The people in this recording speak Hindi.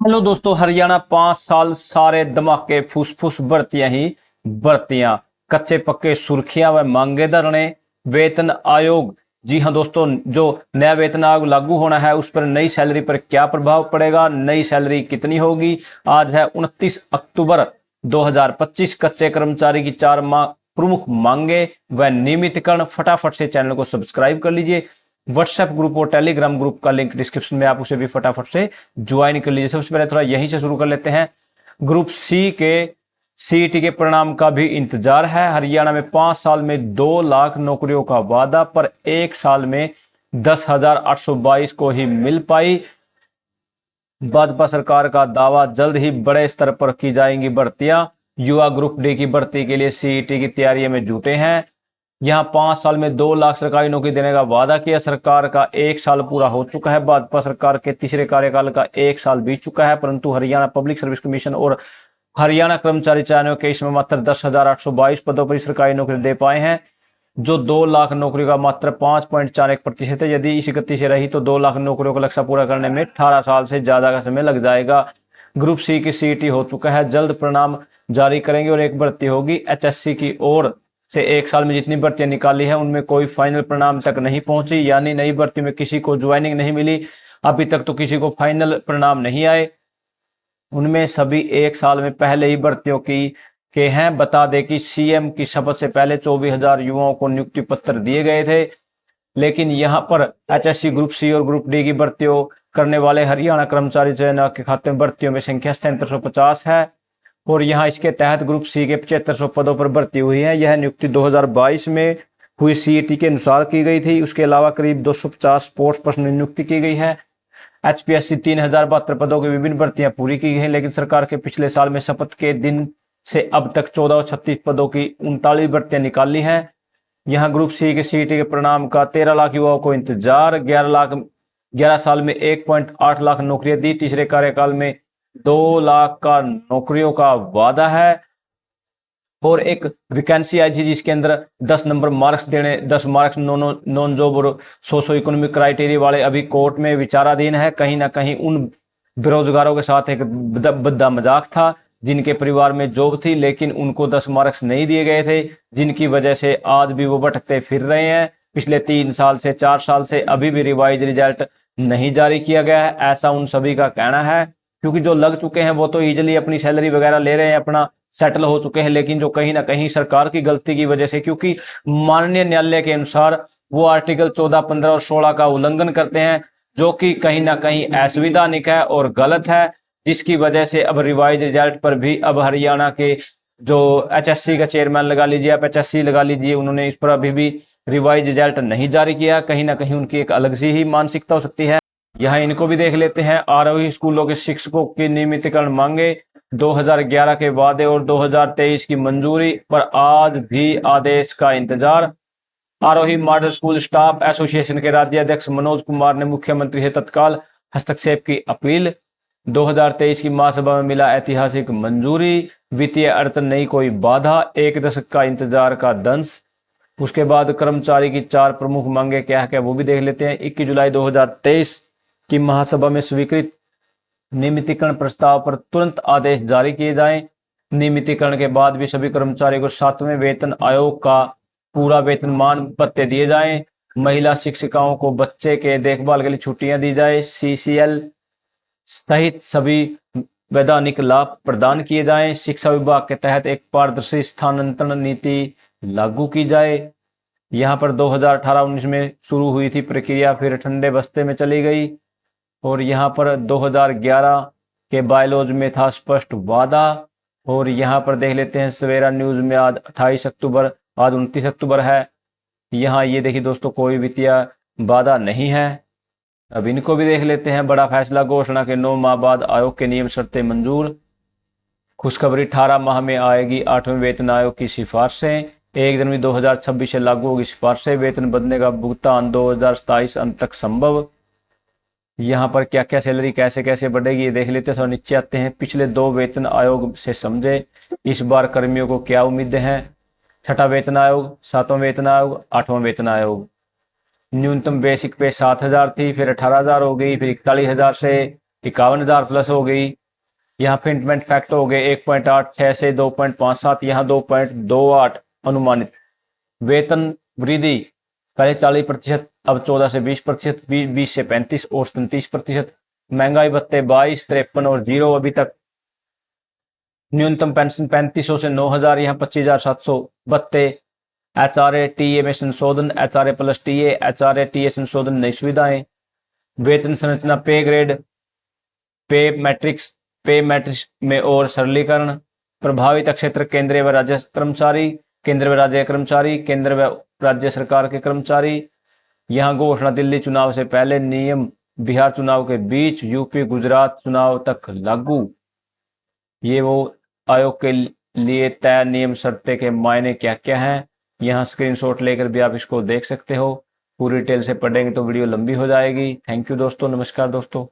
हेलो दोस्तों, हरियाणा 5 साल सारे धमाके फुसफुस भर्तियां ही भर्तियां, कच्चे पक्के सुर्खियां व मांगे धरने। वेतन आयोग, जी हां दोस्तों, जो नया वेतन आयोग लागू होना है उस पर नई सैलरी पर क्या प्रभाव पड़ेगा, नई सैलरी कितनी होगी। आज है 29 अक्टूबर 2025। कच्चे कर्मचारी की 4 प्रमुख मांगे व नियमितीकरण। फटाफट से चैनल को सब्सक्राइब कर लीजिए। व्हाट्सएप ग्रुप और टेलीग्राम ग्रुप का लिंक डिस्क्रिप्शन में, आप उसे भी फटाफट से ज्वाइन कर लीजिए। सबसे पहले थोड़ा यहीं से शुरू कर लेते हैं। ग्रुप सी के सीईटी के परिणाम का भी इंतजार है। हरियाणा में 5 साल में 2 लाख नौकरियों का वादा, पर 1 साल में 10,822 को ही मिल पाई। भाजपा सरकार का दावा, जल्द ही बड़े स्तर पर की जाएंगी भर्तियां। युवा ग्रुप डी की भर्ती के लिए सीईटी की तैयारी में जुटे हैं। यहां 5 साल में 2 लाख सरकारी नौकरी देने का वादा किया। सरकार का 1 साल पूरा हो चुका है। भाजपा सरकार के तीसरे कार्यकाल का 1 साल बीत चुका है, परंतु हरियाणा पब्लिक सर्विस कमीशन और हरियाणा कर्मचारी चयन आयोग के इसमें मात्र 10,822 पदों पर सरकारी नौकरी दे पाए हैं, जो 2 लाख नौकरी का मात्र 5.41% है। यदि इसी गति से रही तो 2 लाख नौकरियों का लक्ष्य पूरा करने में 18 साल से ज्यादा का समय लग जाएगा। ग्रुप सी की सीईटी हो चुका है, जल्द परिणाम जारी करेंगे और एक भर्ती होगी। एचएससी की ओर से 1 साल में जितनी भर्तियां निकाली है उनमें कोई फाइनल परिणाम तक नहीं पहुंची, यानी नई भर्ती में किसी को ज्वाइनिंग नहीं मिली। अभी तक तो किसी को फाइनल परिणाम नहीं आए। उनमें सभी 1 साल में पहले ही भर्तियों की के हैं। बता दें कि सीएम की शपथ से पहले 24,000 युवाओं को नियुक्ति पत्र दिए गए थे, लेकिन यहां पर एचएससी ग्रुप सी और ग्रुप डी की भर्तियों करने वाले हरियाणा कर्मचारी चयन आयोग के खाते में भर्तियों में संख्या 750 है और यहां इसके तहत ग्रुप सी के 7500 पदों पर भर्ती हुई है। यह नियुक्ति 2022 में हुई सीईटी के अनुसार की गई थी। उसके अलावा करीब 250 स्पोर्ट्स पर्सन नियुक्ति की गई है। एचपीएससी 3072 पदों की विभिन्न भर्तियां पूरी की गई हैं, लेकिन सरकार के पिछले साल में शपथ के दिन से अब तक 1436 पदों की 39 भर्तियां निकाली हैं। यहां ग्रुप सी के सीईटी के परिणाम का 13 लाख युवाओं को इंतजार। 11 साल में 1.8 लाख नौकरियां दी। तीसरे कार्यकाल में 2 लाख का नौकरियों का वादा है और एक वैकेंसी आई थी जिसके अंदर 10 नंबर मार्क्स देने, 10 मार्क्स नॉन जॉब और सोशो इकोनॉमिक क्राइटेरिया वाले अभी कोर्ट में विचाराधीन है। कहीं ना कहीं उन बेरोजगारों के साथ एक बद्दा मजाक था जिनके परिवार में जॉब थी, लेकिन उनको 10 मार्क्स नहीं दिए गए थे, जिनकी वजह से आज भी वो भटकते फिर रहे हैं। पिछले 3 साल से 4 साल से अभी भी रिवाइज रिजल्ट नहीं जारी किया गया है, ऐसा उन सभी का कहना है। क्योंकि जो लग चुके हैं वो तो इजिली अपनी सैलरी वगैरह ले रहे हैं, अपना सेटल हो चुके हैं, लेकिन जो कहीं ना कहीं सरकार की गलती की वजह से, क्योंकि माननीय न्यायालय के अनुसार वो आर्टिकल 14, 15 और 16 का उल्लंघन करते हैं, जो कि कहीं ना कहीं असंवैधानिक है और गलत है, जिसकी वजह से अब रिवाइज रिजल्ट पर भी अब हरियाणा के जो एचएससी का चेयरमैन लगा लीजिए, आप एचएससी लगा लीजिए, उन्होंने इस पर अभी भी रिवाइज रिजल्ट नहीं जारी किया। कहीं ना कहीं उनकी एक अलग सी ही मानसिकता हो सकती है। यहाँ इनको भी देख लेते हैं। आरोही स्कूलों के शिक्षकों की नियमितीकरण मांगे, 2011 के वादे और 2023 की मंजूरी, पर आज भी आदेश का इंतजार। आरोही मॉडल स्कूल स्टाफ एसोसिएशन के राज्य अध्यक्ष मनोज कुमार ने मुख्यमंत्री से तत्काल हस्तक्षेप की अपील। 2023 की महासभा में मिला ऐतिहासिक मंजूरी, वित्तीय अड़चन नहीं कोई बाधा, 1 दशक का इंतजार का दंश। उसके बाद कर्मचारी की 4 प्रमुख मांगे क्या है वो भी देख लेते हैं। 21 जुलाई 2023 की महासभा में स्वीकृत नियमितीकरण प्रस्ताव पर तुरंत आदेश जारी किए जाएं। नियमितीकरण के बाद भी सभी कर्मचारियों को 7वें वेतन आयोग का पूरा वेतनमान भत्ते दिए जाएं। महिला शिक्षिकाओं को बच्चे के देखभाल के लिए छुट्टियां दी जाए। सीसीएल सहित सभी वैधानिक लाभ प्रदान किए जाएं। शिक्षा विभाग के तहत एक पारदर्शी स्थानांतरण नीति लागू की जाए। यहाँ पर 2018-19 में शुरू हुई थी प्रक्रिया, फिर ठंडे बस्ते में चली गई और यहाँ पर 2011 के बायलॉज में था स्पष्ट वादा। और यहाँ पर देख लेते हैं सवेरा न्यूज में आज 28 अक्टूबर, आज 29 अक्टूबर है। यहाँ ये देखिए दोस्तों, कोई वित्तीय वादा नहीं है। अब इनको भी देख लेते हैं। बड़ा फैसला, घोषणा के 9 माह बाद आयोग के नियम शर्तें मंजूर। खुशखबरी, 18 माह में आएगी 8वें वेतन आयोग की सिफारिशें। 1 जनवरी 2026 से लागू होगी सिफारिशें। वेतन बढ़ने का भुगतान 2027 अंत तक संभव। यहाँ पर क्या क्या सैलरी कैसे कैसे बढ़ेगी ये देख लेते हैं। सब नीचे आते हैं। पिछले 2 वेतन आयोग से समझे, इस बार कर्मियों को क्या उम्मीदें हैं। 6ठा वेतन आयोग, 7वां वेतन आयोग, 8वां वेतन आयोग। न्यूनतम बेसिक पे 7,000 थी, फिर 18,000 हो गई, फिर 41,000 से 51,000 प्लस हो गई। यहाँ फिटमेंट फैक्टर हो गए 1.86 से 2.57, यहाँ 2.28 अनुमानित। वेतन वृद्धि पहले 40%, अब 14 से 20%, 20 से 35 और 37%। महंगाई भत्ते 22, 53 और 0 अभी तक। न्यूनतम पेंशन 3500 से 9000, यहाँ 25,700 भत्ते। HRA TA में संशोधन, HRA plus TA, HRA TA संशोधन, नई सुविधाएं। वेतन संरचना, पे ग्रेड, पे मैट्रिक्स में और सरलीकरण। प्रभावित क्षेत्र केंद्रीय व राज्य कर्मचारी, केंद्र व राज्य कर्मचारी, केंद्र व राज्य सरकार के कर्मचारी। यहाँ घोषणा दिल्ली चुनाव से पहले, नियम बिहार चुनाव के बीच, यूपी गुजरात चुनाव तक लागू। ये वो आयोग के लिए तय नियम शर्तें के मायने क्या क्या हैं। यहाँ स्क्रीनशॉट लेकर भी आप इसको देख सकते हो। पूरी डिटेल से पढ़ेंगे तो वीडियो लंबी हो जाएगी। थैंक यू दोस्तों, नमस्कार दोस्तों।